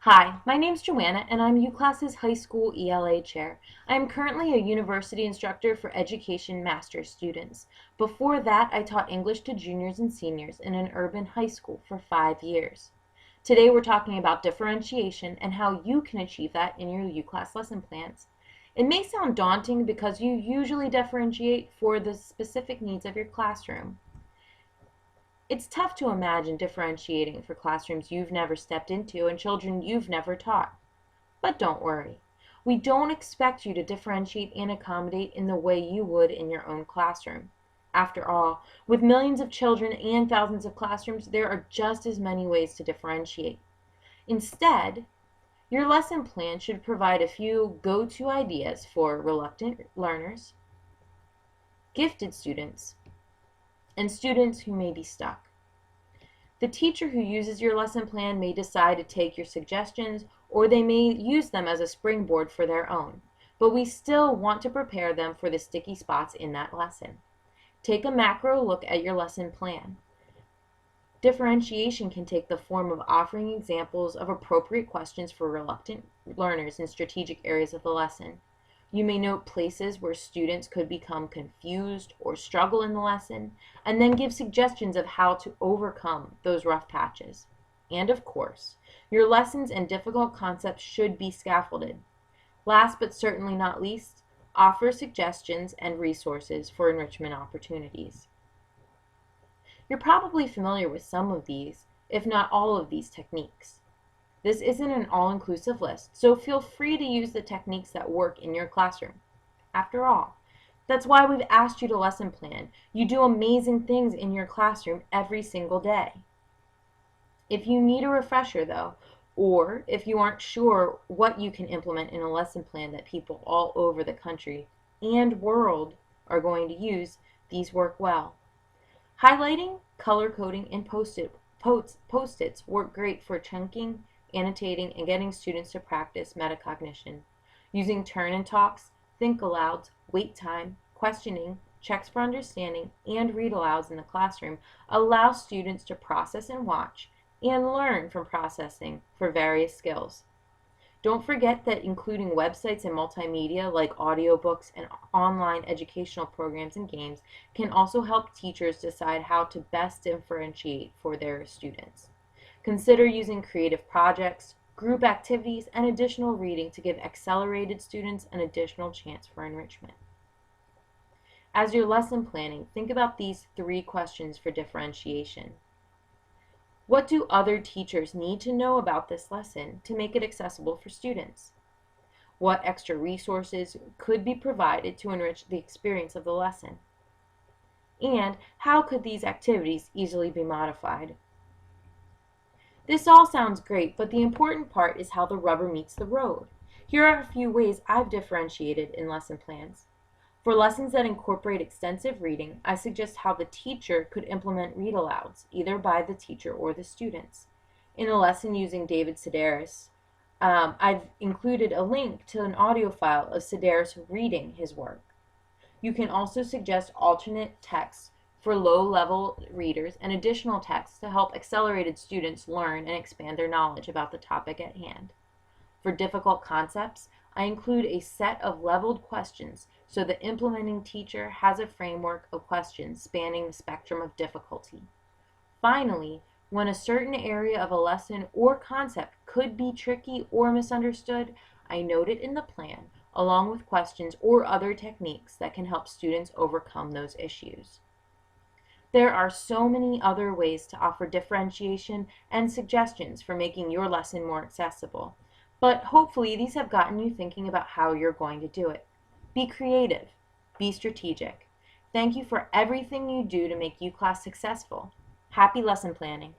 Hi, my name's Joanna and I'm UCLASS's high school ELA chair. I am currently a university instructor for education master's students. Before that, I taught English to juniors and seniors in an urban high school for 5 years. Today we're talking about differentiation and how you can achieve that in your UCLASS lesson plans. It may sound daunting because you usually differentiate for the specific needs of your classroom. It's tough to imagine differentiating for classrooms you've never stepped into and children you've never taught. But don't worry. We don't expect you to differentiate and accommodate in the way you would in your own classroom. After all, with millions of children and thousands of classrooms, there are just as many ways to differentiate. Instead, your lesson plan should provide a few go-to ideas for reluctant learners, gifted students, and students who may be stuck. The teacher who uses your lesson plan may decide to take your suggestions, or they may use them as a springboard for their own, but we still want to prepare them for the sticky spots in that lesson. Take a macro look at your lesson plan. Differentiation can take the form of offering examples of appropriate questions for reluctant learners in strategic areas of the lesson. You may note places where students could become confused or struggle in the lesson, and then give suggestions of how to overcome those rough patches. And of course, your lessons and difficult concepts should be scaffolded. Last but certainly not least, offer suggestions and resources for enrichment opportunities. You're probably familiar with some of these, if not all of these techniques. This isn't an all-inclusive list, so feel free to use the techniques that work in your classroom. After all, that's why we've asked you to lesson plan. You do amazing things in your classroom every single day. If you need a refresher though, or if you aren't sure what you can implement in a lesson plan that people all over the country and world are going to use, these work well. Highlighting, color coding, and post-its work great for chunking, annotating, and getting students to practice metacognition. Using turn and talks, think alouds, wait time, questioning, checks for understanding, and read alouds in the classroom allows students to process and watch and learn from processing for various skills. Don't forget that including websites and multimedia like audiobooks and online educational programs and games can also help teachers decide how to best differentiate for their students. Consider using creative projects, group activities, and additional reading to give accelerated students an additional chance for enrichment. As you're lesson planning, think about these 3 questions for differentiation. What do other teachers need to know about this lesson to make it accessible for students? What extra resources could be provided to enrich the experience of the lesson? And how could these activities easily be modified? This all sounds great, but the important part is how the rubber meets the road. Here are a few ways I've differentiated in lesson plans. For lessons that incorporate extensive reading, I suggest how the teacher could implement read-alouds, either by the teacher or the students. In a lesson using David Sedaris, I've included a link to an audio file of Sedaris reading his work. You can also suggest alternate texts for low-level readers and additional texts to help accelerated students learn and expand their knowledge about the topic at hand. For difficult concepts, I include a set of leveled questions so the implementing teacher has a framework of questions spanning the spectrum of difficulty. Finally, when a certain area of a lesson or concept could be tricky or misunderstood, I note it in the plan along with questions or other techniques that can help students overcome those issues. There are so many other ways to offer differentiation and suggestions for making your lesson more accessible. But hopefully these have gotten you thinking about how you're going to do it. Be creative. Be strategic. Thank you for everything you do to make UCLASS successful. Happy lesson planning.